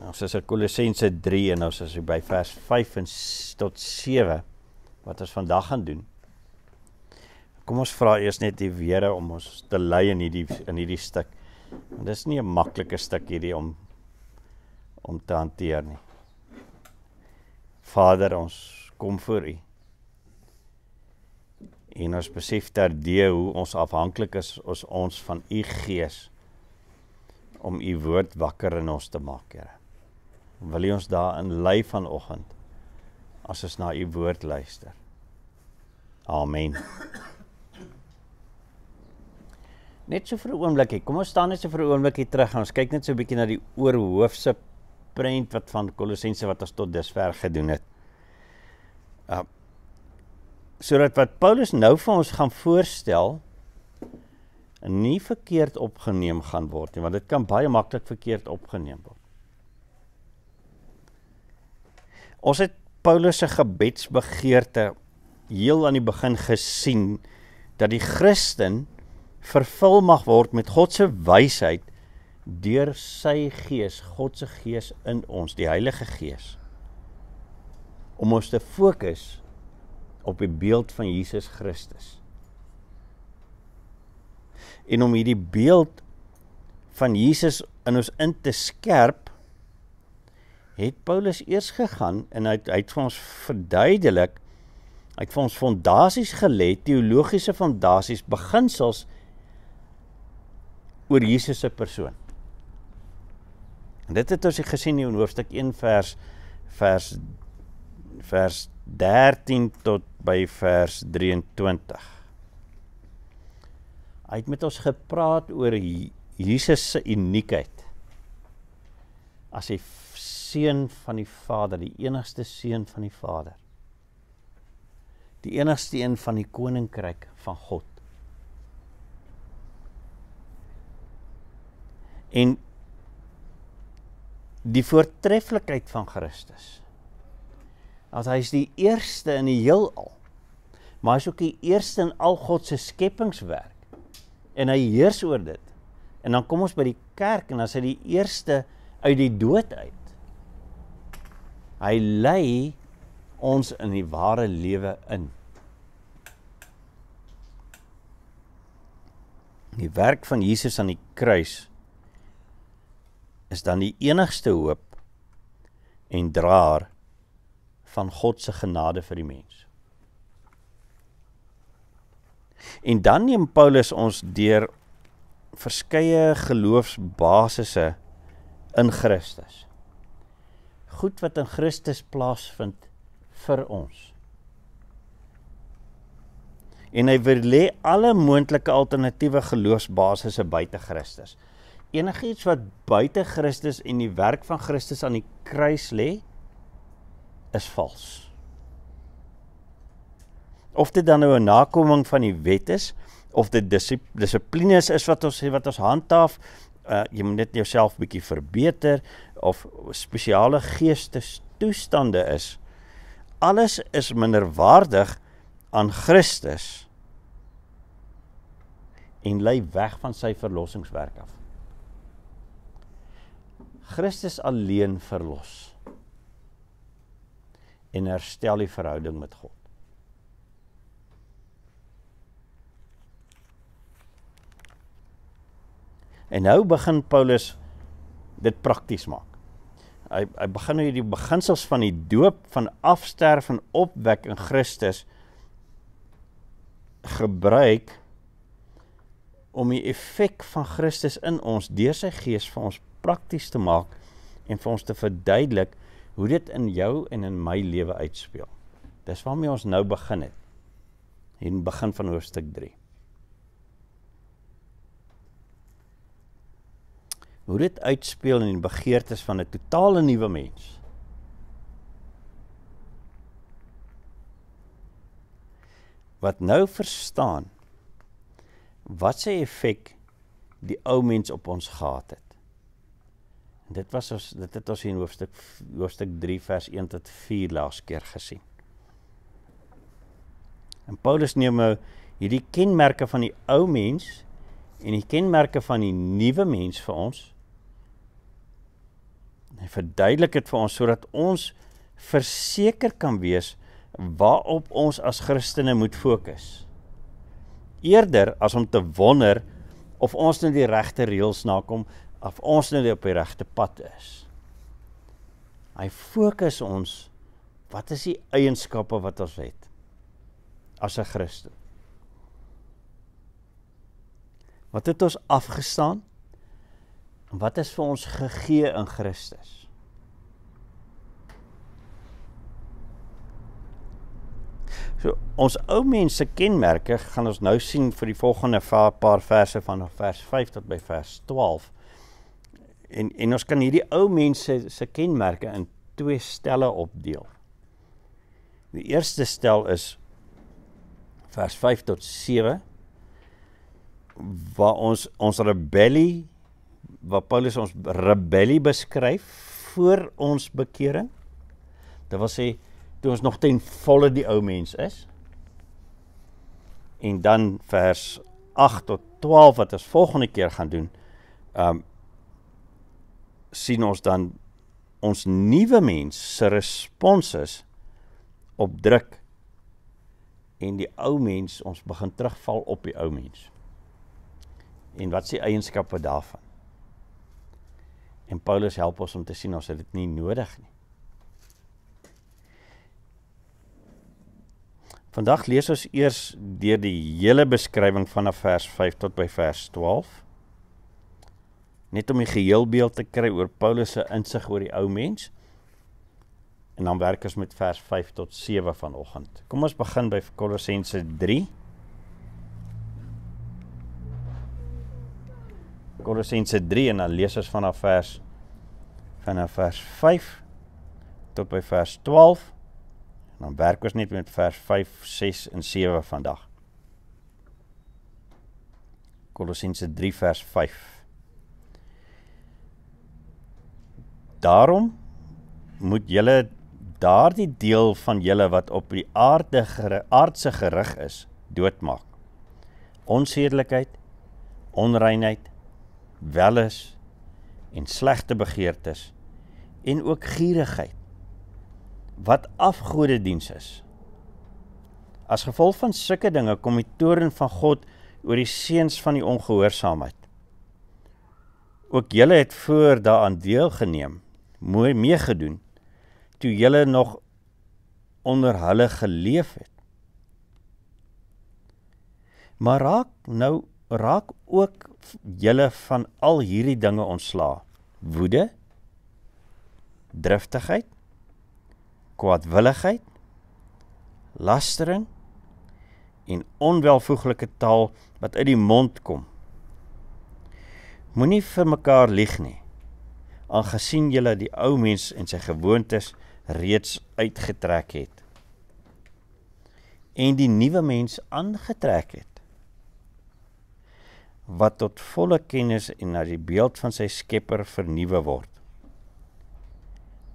Ons is in Kolossense 3 en ons is by vers 5 tot 7, wat ons vandag gaan doen. Kom ons vra eers net die Here om ons te lei in hierdie stuk. En dis nie 'n maklike stuk hierdie om te hanteer nie. Vader, ons kom voor U. En ons besef terdee hoe ons afhanklik is ons van U Gees om U woord wakker in ons te maak, Here. Wil U ons daarin lei vanoggend as ons na U woord luister. Amen. Net so vir 'n oomblikie, kom ons staan net so vir 'n oomblikie terug en ons kyk net so 'n bietjie na die oorhoofse prent wat van Kolossense wat ons tot dusver gedoen het. Sodat wat Paulus nou vir ons gaan voorstel, nie verkeerd opgeneem gaan word nie, want dit kan baie maklik verkeerd opgeneem word. Ons het Paulus se gebedsbegeerte heel aan die begin gesien, dat die Christen vervul mag word met God se wysheid deur sy Gees, God se Gees in ons, die Heilige Gees, om ons te fokus op die beeld van Jesus Christus. En om hierdie beeld van Jesus in ons in te skerp, het Paulus eers gegaan en hy het vir ons verduidelik, hy het vir ons fondasies gelê, teologiese fondasies, beginsels oor Jesus se persoon. En dit het ons gesien in hoofstuk 1 vers 13 tot by vers 23. Hy het met ons gepraat oor Jesus se uniekheid as die seun van die Vader, die enigste seun van die Vader. Die enigste een van die koninkryk van God. En die voortreffelikheid van Christus, as hy is die eerste in die heelal, maar hy is ook die eerste in al God se skepingswerk, en hy heers oor dit. En dan kom ons by die kerk, en as hy die eerste uit die dood uit, hy lei ons in die ware lewe in. Die werk van Jesus aan die kruis is dan die enigste hoop en draer van God se genade vir die mens. En dan neem Paulus ons deur verskeie geloofsbasisse in Christus. Goed wat in Christus plaasvind vir ons. En hy verlê alle moontlike alternatiewe geloofsbasisse buite Christus. Enigiets wat buite Christus en die werk van Christus aan die kruis lê, is vals. Of dit dan nou 'n nakoming van die wet is, of dit dissiplines is wat ons handhaaf, jy moet net jouself bietjie verbeter, of spesiale geestestoestande is, alles is minderwaardig aan Christus en lei weg van sy verlossingswerk af. Christus alleen verlos en herstel die verhouding met God. En nou begin Paulus dit prakties maak. Hy begin nou die beginsels van die doop, van afsterf en opwek in Christus gebruik om die effek van Christus in ons deur sy Gees vir ons prakties te maak en vir ons te verduidelik hoe dit in jou en in my lewe uitspeel. Dis waarmee ons nou begin het, in begin van hoofstuk 3. Hoe dit uitspeel in die begeertes van 'n totale nuwe mens. Wat nou verstaan, wat sy effek die ou mens op ons gehad het. En dit het ons in hoofstuk 3 vers 1 tot 4 laas keer gesien. En Paulus neem nou hierdie kenmerke van die ou mens en die kenmerke van die nuwe mens vir ons, Hy verduidelik dit vir ons sodat ons verseker kan wees waarop ons as Christene moet fokus. Eerder as om te wonder of ons nou die regte reëls nakom, of ons nou op die regte pad is. Hy fokus ons, wat is die eienskappe wat ons het as 'n Christen? Wat het ons afgestaan? En wat is vir ons gegee in Christus? So, ons ou mense kenmerke gaan ons nou sien vir die volgende paar verse van vers 5 tot by vers 12. En ons kan hierdie ou mense se kenmerke in 2 stelle opdeel. Die eerste stel is vers 5 tot 7, waar ons rebellie, waar Paulus ons rebellie beskryf voor ons bekering. Dit wil sê, toe ons nog ten volle die ou mens is. En dan vers 8 tot 12, wat ons volgende keer gaan doen, sien ons dan ons nuwe mens se respons is op druk en die ou mens, ons begin terugval op die ou mens. En wat is die eienskappe daarvan? En Paulus help ons om te sien ons het dit nie nodig nie. Vandag lees ons eers deur die hele beskrywing vanaf vers 5 tot by vers 12. Net om die geheelbeeld te kry oor Paulus se insig oor die ou mens. En dan werk ons met vers 5 tot 7 vanoggend. Kom ons begin by Kolossense 3. Kolossense 3 en dan lees ons vanaf vers 5 tot by vers 12. En dan werk ons net met vers 5, 6 en 7 vandag. Kolossense 3 vers 5. Daarom moet julle daardie deel van julle wat op die aardse gerig is, doodmaak. Onsedelikheid, onreinheid, welis en slegte begeertes en ook gierigheid, wat afgodediens is. As gevolg van sulke dinge kom die toorn van God oor die seuns van die ongehoorsaamheid. Ook julle het voor daaraan deelgeneem, meegedoen, toe julle nog onder hulle geleef het. Maar raak ook julle van al hierdie dinge ontslae: woede, driftigheid, kwaadwilligheid, lastering en onwelvoeglike taal wat uit die mond kom. Moenie vir mekaar lieg nie, aangesien julle die ou mens en sy gewoontes reeds uitgetrek het en die nuwe mens aangetrek het, wat tot volle kennis en na die beeld van sy skepper vernuwe word.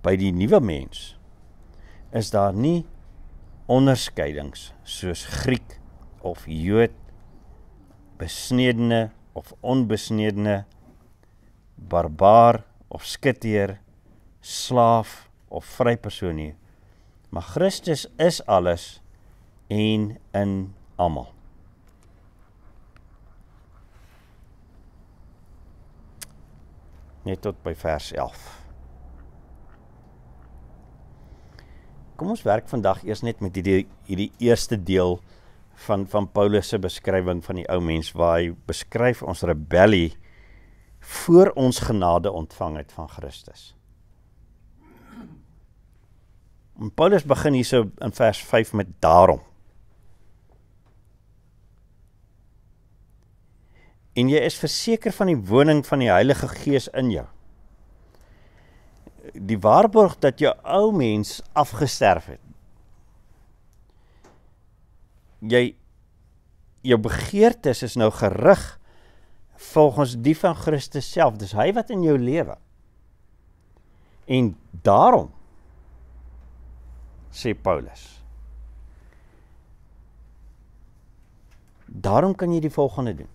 By die nuwe mens is daar nie onderskeidings soos Griek of Jood, besnedene of onbesnedene, barbaar of skiteer, slaaf of vrypersoon nie, maar Christus is alles en in almal. Net tot by vers 11. Kom ons werk vandag eers net met hierdie eerste deel van Paulus se beskrywing van die ou mens, waar hy beskryf ons rebellie voor ons genade ontvang het van Christus. En Paulus begin hierso in vers 5 met daarom. En jy is verseker van die woning van die Heilige Gees in jou. Die waarborg dat jou ou mens afgesterf het. Jou begeertes is nou gerig volgens die van Christus self. Dis hy wat in jou lewe. En daarom, sê Paulus, daarom kan jy die volgende doen.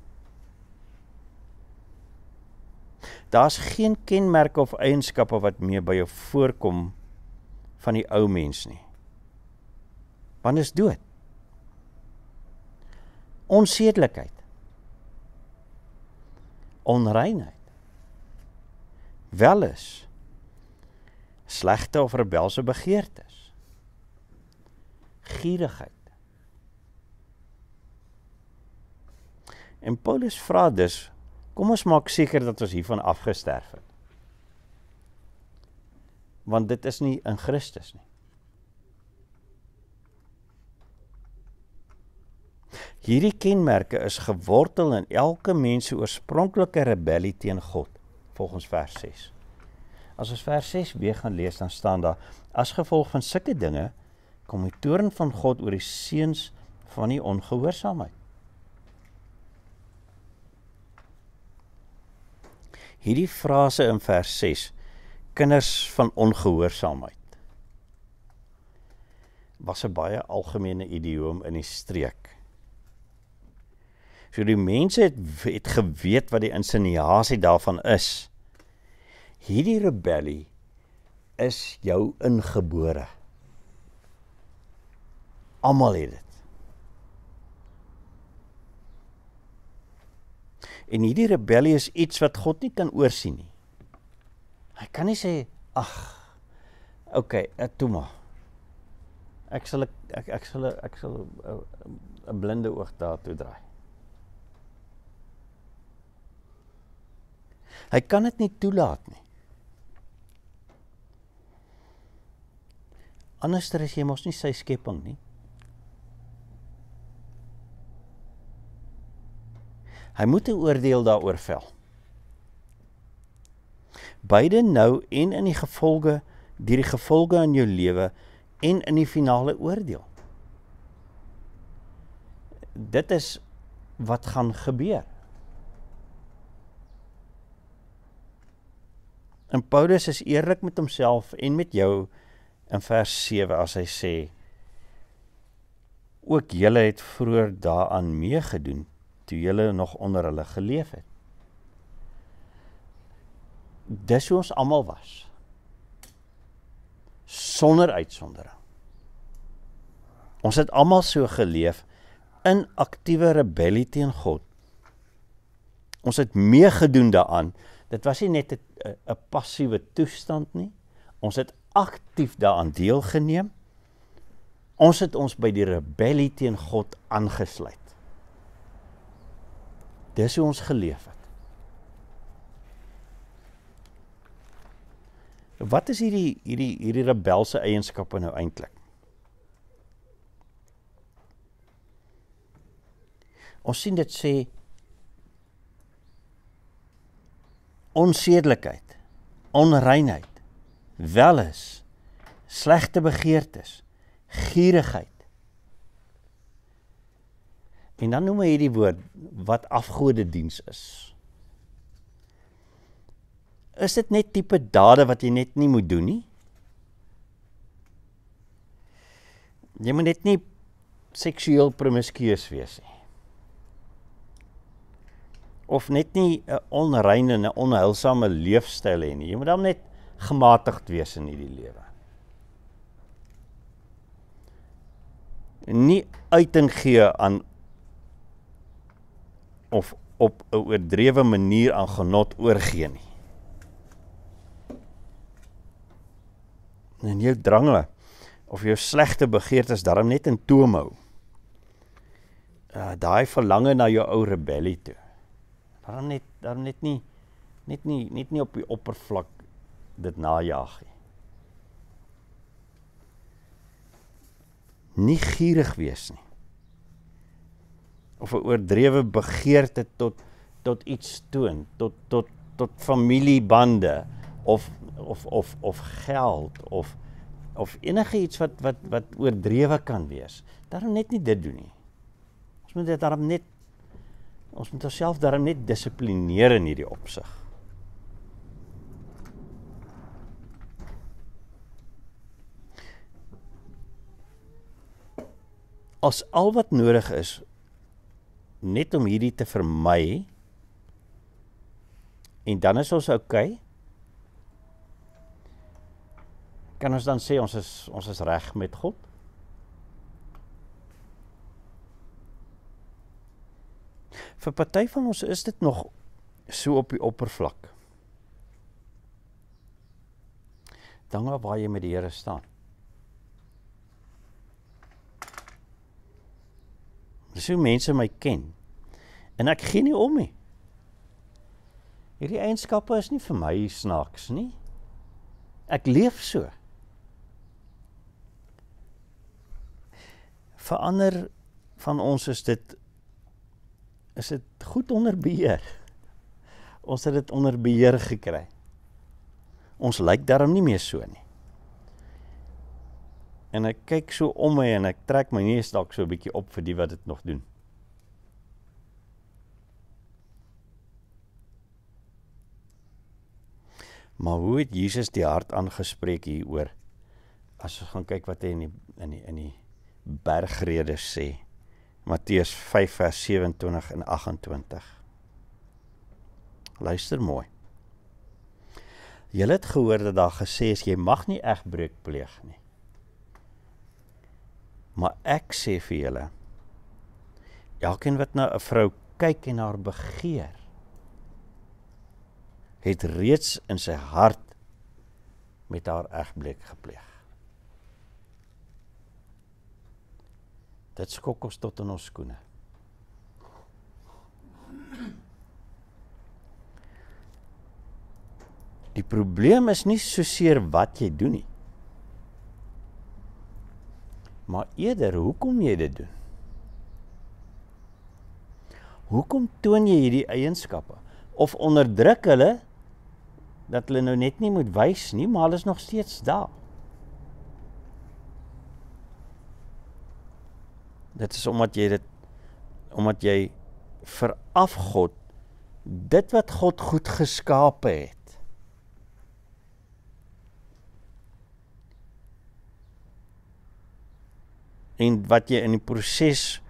Daar's geen kenmerke of eienskappe wat meer by jou voorkom van die ou mens nie. Want is dood. Onsedelikheid. Onreinheid. Welis. Slegte of rebelse begeertes. Gierigheid. En Paulus vra dus, kom ons maak seker dat ons hiervan afgesterf het. Want dit is nie in Christus nie. Hierdie kenmerke is gewortel in elke mens se oorspronklike rebellie teen God, volgens vers 6. As ons vers 6 weer gaan lees, dan staan daar, as gevolg van sulke dinge, kom die toorn van God oor die seuns van die ongehoorsaamheid. Hierdie frase in vers 6, kinders van ongehoorsaamheid, was 'n baie algemene idioom in die streek. So die mense het geweet wat die insinuasie daarvan is. Hierdie rebellie is jou ingebore. Almal het dit. En hierdie rebellie is iets wat God nie kan oorsien nie. Hy kan nie sê, ag, okay, toe maar. Ek sal 'n blinde oog daartoe draai. Hy kan dit nie toelaat nie. Anderster is jy mos nie sy skepping nie. Hy moet 'n oordeel daaroor vel. Beide nou en in die gevolge, deur die gevolge in jou lewe en in die finale oordeel. Dit is wat gaan gebeur. En Paulus is eerlik met homself en met jou in vers 7 as hy sê, ook julle het vroeër daaraan meegedoen, toe julle nog onder hulle geleef het. Dis hoe ons almal was. Sonder uitsondering. Ons het almal so geleef in aktiewe rebellie teen God. Ons het meegedoen daaraan. Dit was nie net 'n passiewe toestand nie. Ons het aktief daaraan deelgeneem. Ons het ons by die rebellie teen God aangesluit. Dis hoe ons geleef het. Wat is hierdie rebelse eienskappe nou eintlik? Ons sien dit sê onsedelikheid, onreinheid, welis, slegte begeertes, gierigheid. En dan noem hy hierdie woord wat afgodediens is. Is dit net tipe dade wat jy net nie moet doen nie? Jy moet net nie seksueel promiskuus wees nie. Of net nie 'n onreine en 'n onheilsame leefstyl hê nie. Jy moet dan net gematigd wees in hierdie lewe. Nie uiting gee aan of op 'n oordrewe manier aan genot oorgee nie. En jou drange of jou slegte begeertes daarom net in toom hou. Daai verlange na jou ou rebellie toe. Daarom net nie op die oppervlak dit najag nie. Nie gierig wees nie. Of 'n oordrewe begeerte tot iets toon, tot familiebande of geld of enige iets wat oordrewe kan wees. Daarom net nie dit doen nie. Ons moet onsself daarom net dissiplineer in hierdie opsig. As al wat nodig is net om hierdie te vermy, en dan is ons okay. Kan ons dan sê ons is reg met God? Vir party van ons is dit nog so op die oppervlak. Dan waar jy met die Here staan. Dis hoe mense my ken. En ek gee nie om nie. Hierdie eienskappe is nie vir my snaaks nie. Ek leef so. Vir ander van ons is dit goed onder beheer. Ons het dit onder beheer gekry. Ons lyk daarom nie meer so nie. En ek kyk so om my en ek trek my neus dalk so 'n bietjie op vir die wat dit nog doen. Maar hoe het Jesus die hart aangespreek hieroor? As ons gaan kyk wat hy in die bergrede sê. Matteus 5 vers 27 en 28. Luister mooi. Julle het gehoor dat daar gesê is, jy mag nie egbreuk pleeg nie. Maar ek sê vir julle, elkeen wat na 'n vrou kyk en haar begeer, het reeds in sy hart met haar egbreuk gepleeg. Dit skok ons tot in ons skoene. Die probleem is nie soseer wat jy doen nie, maar eerder hoekom jy dit doen. Hoekom toon jy hierdie eienskappe? Of onderdruk hulle, dat hulle nou net nie moet wys nie, maar hulle is nog steeds daar. Dit is omdat jy veraf God, dit wat God goed geskape het. En wat jy in die proses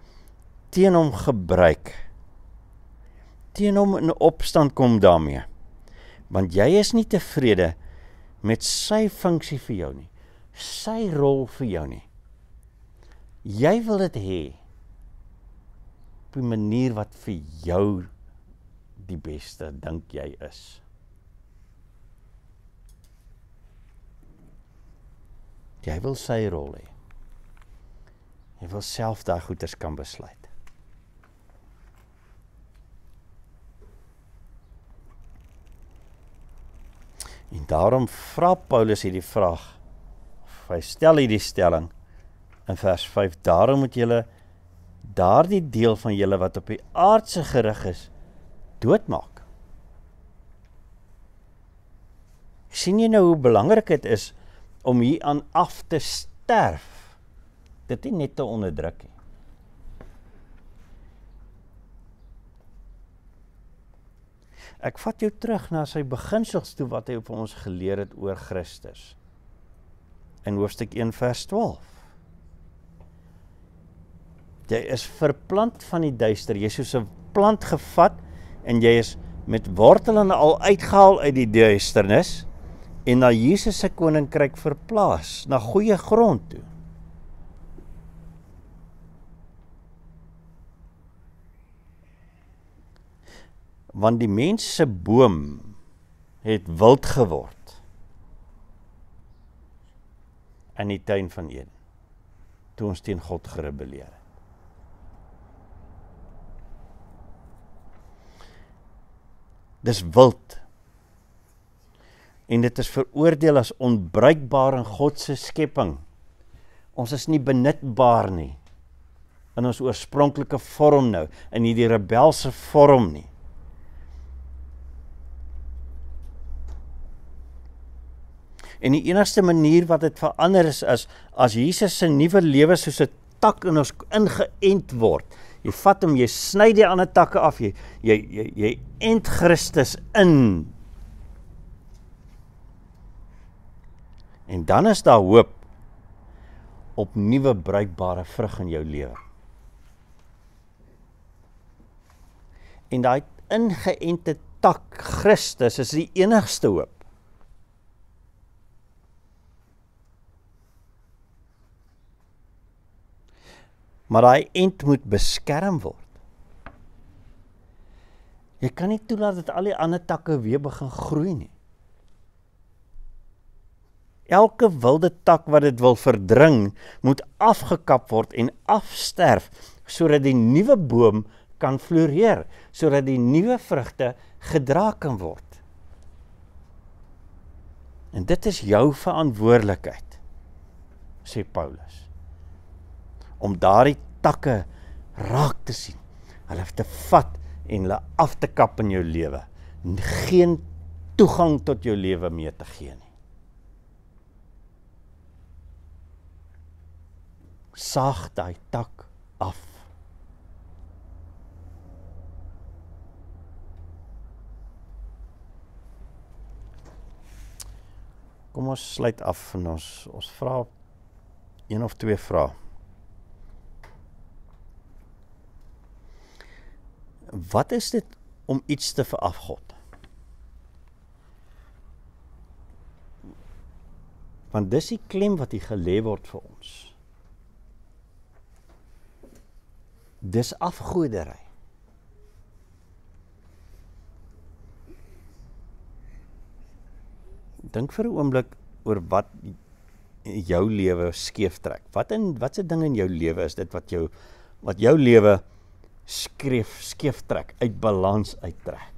teen hom gebruik, teen hom in opstand kom daarmee. Want jy is nie tevrede met sy funksie vir jou nie, sy rol vir jou nie. Jy wil dit hê op 'n manier wat vir jou die beste dink jy is. Jy wil sy rol hê. Jy wil self daai goeders kan besluit. En daarom vra Paulus hierdie vraag, of hy stel hierdie stelling in vers 5, daarom moet julle daardie deel van julle wat op die aardse gerig is, doodmaak. Sien jy nou hoe belangrik dit is om hier aan af te sterf? Dit nie net te onderdruk nie. Ek vat jou terug na sy beginsels toe wat hy vir ons geleer het oor Christus. In hoofstuk 1 vers 12. Jy is verplant van die duister, jy is soos 'n plant gevat en jy is met wortel en al uitgehaal uit die duisternis en na Jesus se koninkryk verplaas, na goeie grond toe. Want die mens se boom het wild geword in die tuin van Eden, toe ons teen God gerebelleer het. Dis wild. En dit is veroordeel as onbruikbaar in God se skepping. Ons is nie benutbaar nie, in ons oorspronklike vorm nou, in hierdie rebelse vorm nie. En die enigste manier wat dit verander is, as Jesus se nuwe lewe soos 'n tak in ons ingeënt word. Jy vat hom, jy sny die ander takke af, jy ent Christus in. En dan is daar hoop op nuwe bruikbare vrug in jou lewe. En daai ingeënte tak, Christus, is die enigste hoop. Maar daai end moet beskerm word. Jy kan nie toelaat dat al die ander takke weer begin groei nie. Elke wilde tak wat dit wil verdring, moet afgekap word en afsterf, sodat die nuwe boom kan floreer, sodat die nuwe vrugte gedra kan word. En dit is jou verantwoordelikheid, sê Paulus, om daardie takke raak te sien, hulle te vat en hulle af te kap in jou lewe, geen toegang tot jou lewe meer te gee nie. Saag daai tak af. Kom ons sluit af en ons vra een of twee vrae. Wat is dit om iets te verafgod? Want dis die klem wat hier gelê word vir ons. Dis afgodery. Dink vir 'n oomblik oor wat jou lewe skeef trek. Watse ding in jou lewe is dit wat jou lewe skeef trek, uit balans uittrek?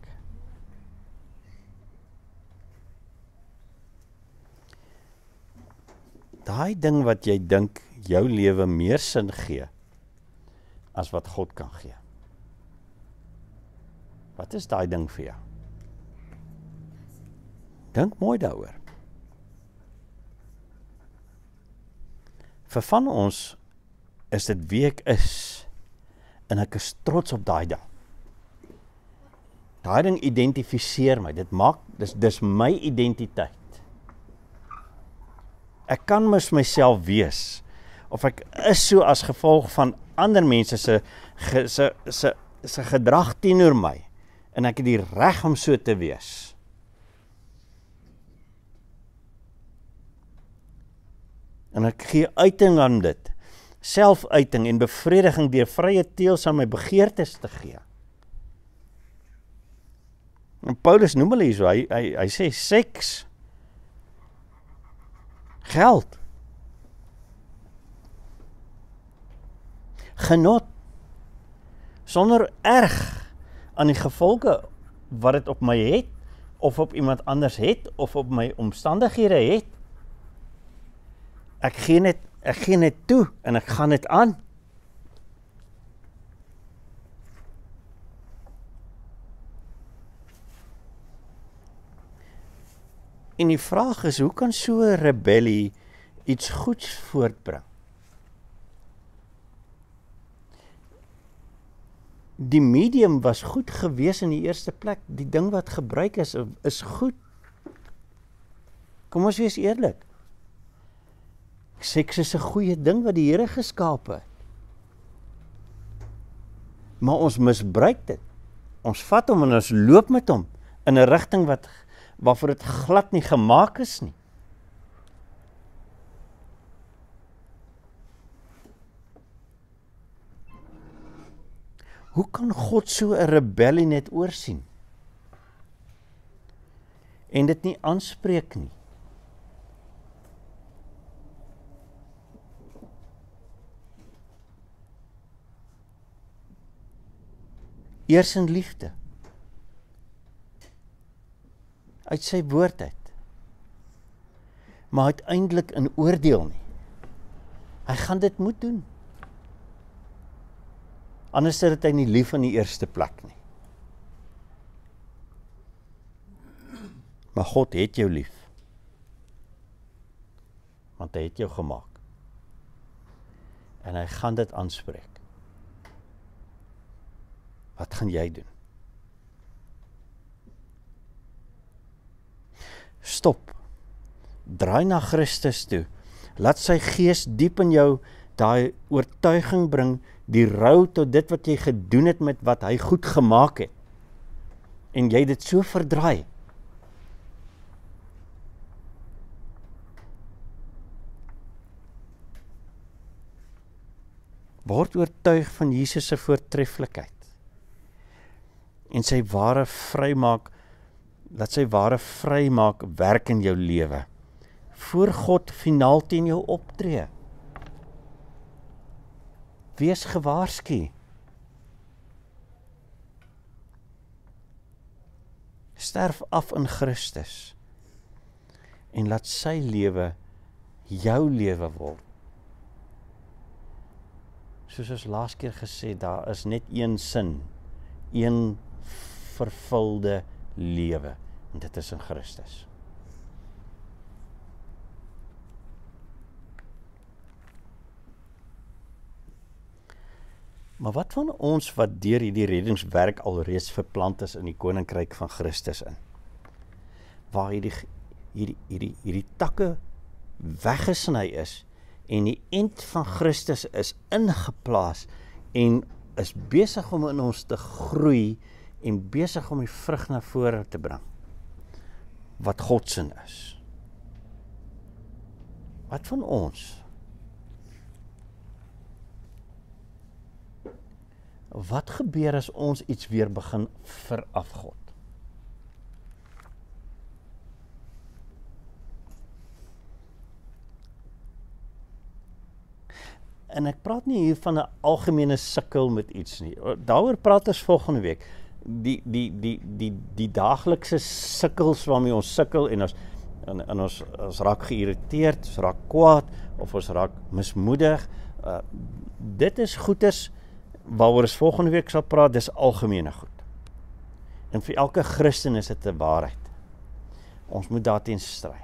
Daai ding wat jy dink jou lewe meer sin gee as wat God kan gee. Wat is daai ding vir jou? Dink mooi daaroor. Vir van ons is dit wie ek is, en ek is trots op daai ding. Daai ding identifiseer my, dis my identiteit. Ek kan mis myself wees, of ek is so as gevolg van ander mense se gedrag teenoor my, en ek het die reg om so te wees. En ek gee uiting aan dit, selfuiting en bevrediging deur vrye teels aan my begeertes te gee. En Paulus noem hulle hierso, hy sê seks, geld, genot, sonder erg aan die gevolge wat dit op my het, of op iemand anders het, of op my omstandighede het. Ek gee net toe, en ek gaan dit aan. En die vraag is, hoe kan so 'n rebellie iets goeds voortbring? Die medium was goed gewees in die eerste plek. Die ding wat gebruik is goed. Kom ons wees eerlik. Seks is 'n goeie ding wat die Here geskaap het. Maar ons misbruik dit. Ons vat hom en ons loop met hom in 'n rigting waarvoor dit glad nie gemaak is nie. Hoe kan God so 'n rebellie net oorsien? En dit nie aanspreek nie? Eers in liefde. Uit sy woord uit. Maar uiteindelik in oordeel nie. Hy gaan dit moet doen. Anders het hy nie lief in die eerste plek nie. Maar God het jou lief. Want hy het jou gemaak. En hy gaan dit aanspreek. Wat gaan jy doen? Stop. Draai na Christus toe. Laat sy gees diep in jou daai oortuiging bring, die rou tot dit wat jy gedoen het met wat hy goed gemaak het. en jy dit so verdraai. Word oortuig van Jesus se voortreffelikheid en sy ware vrymaak, dat sy ware vrymaak werk in jou lewe. Voor God finaal teen jou optree. Wees gewaarsku. Sterf af in Christus en laat sy lewe jou lewe word. Soos ons laas keer gesê, daar is net een sin, een vervulde lewe, en dit is in Christus. Maar wat van ons wat deur hierdie reddingswerk alreeds verplant is in die koninkryk van Christus in? Waar hierdie takke weggesny is en die end van Christus is ingeplaas en is besig om in ons te groei en besig om die vrug na vore te bring wat God se is. Wat van ons? Wat gebeur as ons iets weer begin veraf God? En ek praat nie hier van 'n algemene sukkel met iets nie. Daaroor praat ons volgende week. Die daaglikse sukkels waarmee ons sukkel en ons raak geïrriteerd, ons raak kwaad of ons raak mismoedig. Dit is goeders waaroor ons volgende week sal praat, dis algemene goed. En vir elke Christen is dit 'n waarheid. Ons moet daarteen stry.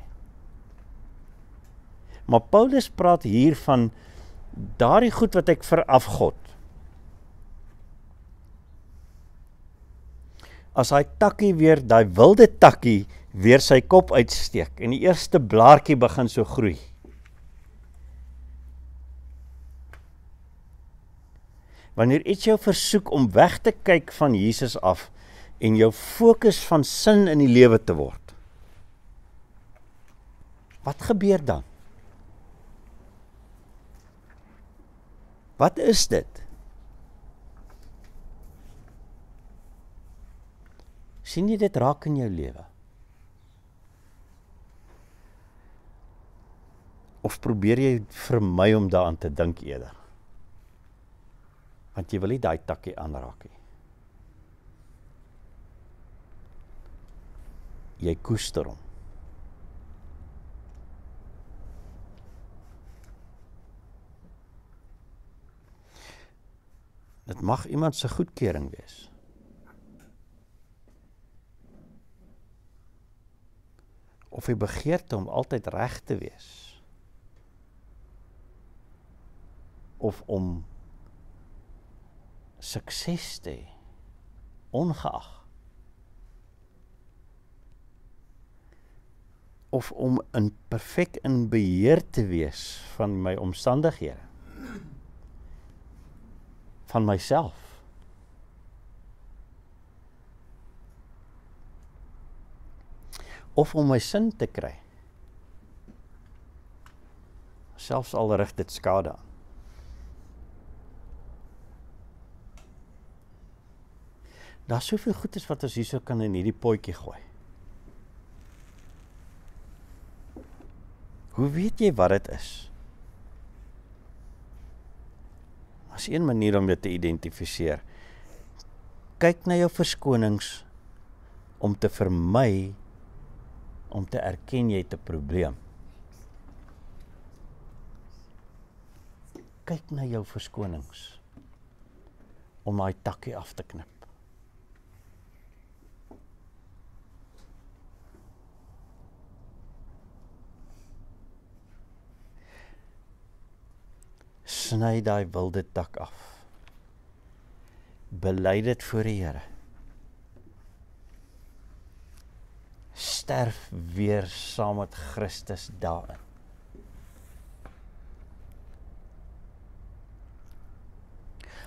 Maar Paulus praat hier van daardie goed wat ek veraf God. As daai wilde takkie weer sy kop uitsteek en die eerste blaartjie begin so groei. Wanneer iets jou versoek om weg te kyk van Jesus af en jou fokus van sin in die lewe te word, wat gebeur dan? Wat is dit? Sien jy dit raak in jou lewe? Of probeer jy vermy om daaraan te dink eerder? Want jy wil nie daai takkie aanraak nie. Jy koester hom. Dit mag iemand se goedkeuring wees. Of jy begeerte om altyd reg te wees. Of om sukses te hê, ongeag. Of om perfek in beheer te wees van my omstandighede. Van myself. Of om my sin te kry. Selfs al rig dit skade aan. Daar's soveel goedes wat ons hierso kan in hierdie potjie gooi. Hoe weet jy wat dit is? As een manier om dit te identifiseer. Kyk na jou verskonings om te vermy om te erken jy het 'n probleem. Kyk na jou verskonings om daai takkie af te knip. Sny daai wilde tak af. Bely dit voor die Here. Sterf weer saam met Christus daarin.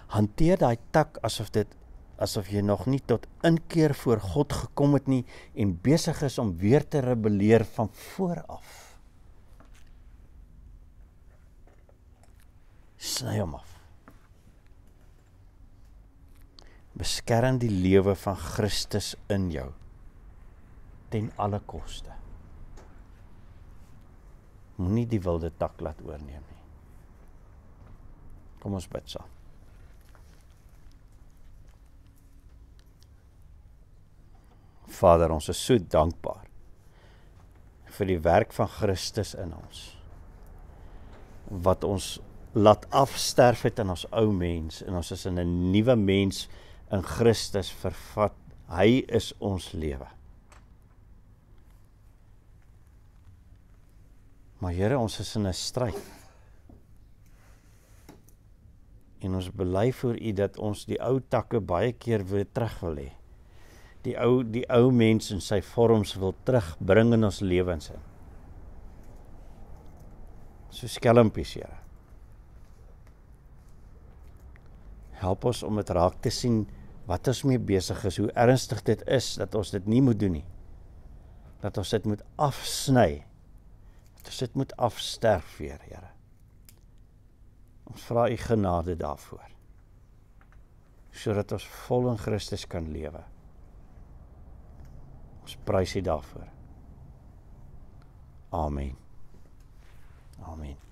Hanteer daai tak asof asof jy nog nie tot inkeer voor God gekom het nie en besig is om weer te rebelleer van vooraf. Sny hom af. Beskerm die lewe van Christus in jou, ten alle koste. Moenie die wilde tak laat oorneem nie. Kom ons bid saam. Vader, ons is so dankbaar vir die werk van Christus in ons, wat ons laat afsterf het in ons ou mens, en ons is in 'n nuwe mens in Christus vervat. Hy is ons lewe. Maar Here, ons is in 'n stryd. En ons bely voor U dat ons die ou takke baie keer weer terug wil hê. Die ou mens in sy vorms wil terugbring in ons lewens in. So skelmpies, Here. Help ons om dit raak te sien wat ons mee besig is, hoe ernstig dit is, dat ons dit nie moet doen nie. Dat ons dit moet afsny. Dat ons dit moet afsterf weer, Here. Ons vra U genade daarvoor, sodat ons vol in Christus kan lewe. Ons prys U daarvoor. Amen. Amen.